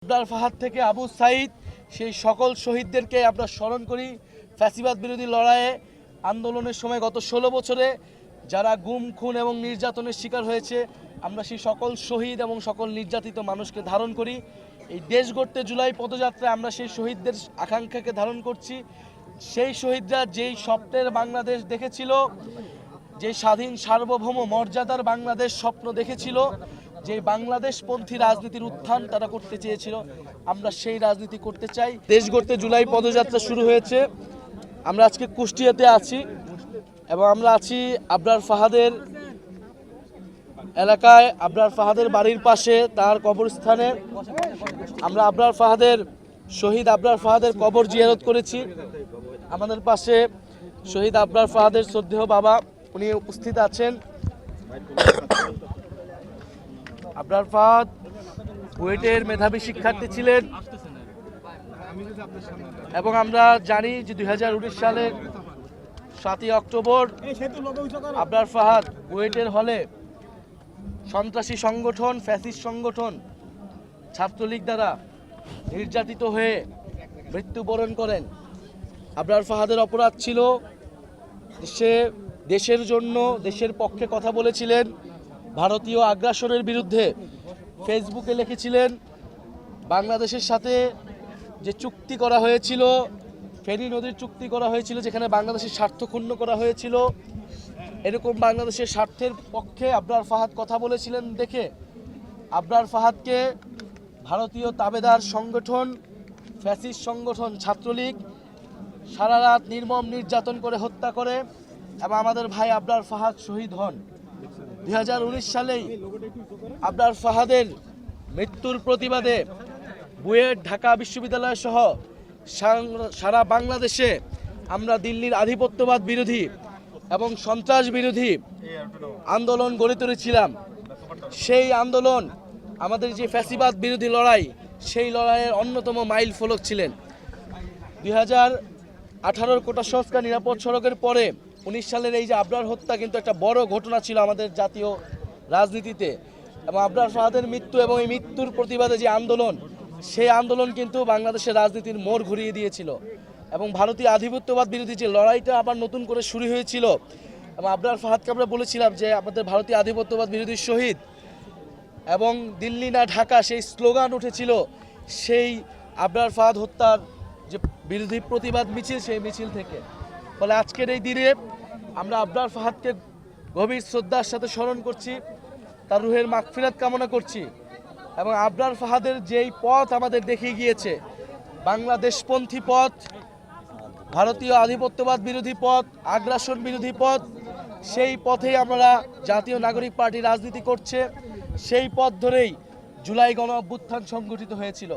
আবরার ফাহাদ থেকে আবু সাইদ সেই সকল শহীদদেরকে আমরা স্মরণ করি। ফ্যাসিবাদ বিরোধী লড়াইয়ে আন্দোলনের সময় গত ১৬ বছরে যারা গুম খুন এবং নির্যাতনের শিকার হয়েছে, আমরা সেই সকল শহীদ এবং সকল নির্যাতিত মানুষকে ধারণ করি। এই দেশ গড়তে জুলাই পদযাত্রায় আমরা সেই শহীদদের আকাঙ্ক্ষাকে ধারণ করছি। সেই শহীদরা যেই স্বপ্নের বাংলাদেশ দেখেছিল, যে স্বাধীন সার্বভৌম মর্যাদার বাংলাদেশ স্বপ্ন দেখেছিল, যে বাংলাদেশপন্থী রাজনীতির উত্থান তারা করতে চেয়েছিল, আমরা সেই রাজনীতি করতে চাই। দেশ গড়তে জুলাই পদযাত্রা শুরু হয়েছে। আমরা আজকে কুষ্টিয়াতে আছি এবং আমরা আছি আবরার ফাহাদের এলাকায়, আবরার ফাহাদের বাড়ির পাশে তার কবরস্থানে। আমরা আবরার ফাহাদের শহীদ আবরার ফাহাদের কবর জিয়ারত করেছি। আমাদের পাশে শহীদ আবরার ফাহাদের শ্রদ্ধেয় বাবা, উনি উপস্থিত আছেন। আবরার ফাহাদ বুয়েটের মেধাবী শিক্ষার্থী ছিলেন এবং আমরা জানি যে 2019 সালের 7ই অক্টোবর আবরার ফাহাদ বুয়েটের হলে সন্ত্রাসী সংগঠন, ফ্যাসিস্ট সংগঠন ছাত্রলীগ দ্বারা নির্যাতিত হয়ে মৃত্যুবরণ করেন। আবরার ফাহাদের অপরাধ ছিল দেশের জন্য, দেশের পক্ষে কথা বলেছিলেন, ভারতীয় আগ্রাসনের বিরুদ্ধে ফেসবুকে লিখেছিলেন। বাংলাদেশের সাথে যে চুক্তি করা হয়েছিল, ফেনী নদীর চুক্তি করা হয়েছিল, যেখানে বাংলাদেশের স্বার্থ ক্ষুণ্ণ করা হয়েছিল, এরকম বাংলাদেশের স্বার্থের পক্ষে আবরার ফাহাদ কথা বলেছিলেন দেখে আবরার ফাহাদকে ভারতীয় তাবেদার সংগঠন, ফ্যাসিস্ট সংগঠন ছাত্রলীগ সারা রাত নির্মম নির্যাতন করে হত্যা করে এবং আমাদের ভাই আবরার ফাহাদ শহীদ হন। 2019 সালেই আবরার ফাহাদের মৃত্যুর প্রতিবাদে বুয়েট, ঢাকা বিশ্ববিদ্যালয় সহ সারা বাংলাদেশে আমরা দিল্লির আধিপত্যবাদ বিরোধী এবং সন্ত্রাস বিরোধী আন্দোলন গড়ে তুলেছিলাম। সেই আন্দোলন আমাদের যে ফ্যাসিবাদ বিরোধী লড়াই, সেই লড়াইয়ের অন্যতম মাইল ফলক ছিলেন। 2018 কোটা সংস্কার নিরাপদ সড়কের পরে 19 সালের এই যে আবরার হত্যা কিন্তু একটা বড় ঘটনা ছিল আমাদের জাতীয় রাজনীতিতে। এবং আবরার ফাহাদের মৃত্যু এবং এই মৃত্যুর প্রতিবাদে যে আন্দোলন, সেই আন্দোলন কিন্তু বাংলাদেশের রাজনীতির মোড় ঘুরিয়ে দিয়েছিল এবং ভারতীয় আধিপত্যবাদ বিরোধী যে লড়াইটা আবার নতুন করে শুরু হয়েছিল। এবং আবরার ফাহাদকে আমরা বলেছিলাম যে আমাদের ভারতীয় আধিপত্যবাদ বিরোধী শহীদ এবং দিল্লি না ঢাকা সেই স্লোগান উঠেছিল সেই আবরার ফাহাদ হত্যার যে বিরোধী প্রতিবাদ মিছিল, সেই মিছিল থেকে। ফলে আজকের এই দিনে আমরা আবরার ফাহাদকে গভীর শ্রদ্ধার সাথে স্মরণ করছি, তার রুহের মাগফিরাত কামনা করছি। এবং আবরার ফাহাদের যেই পথ আমাদের দেখিয়ে গিয়েছে, বাংলাদেশপন্থী পথ, ভারতীয় আধিপত্যবাদ বিরোধী পথ, আগ্রাসন বিরোধী পথ, সেই পথেই আমরা জাতীয় নাগরিক পার্টি রাজনীতি করছে। সেই পথ ধরেই জুলাই গণ অভ্যুত্থান সংগঠিত হয়েছিল।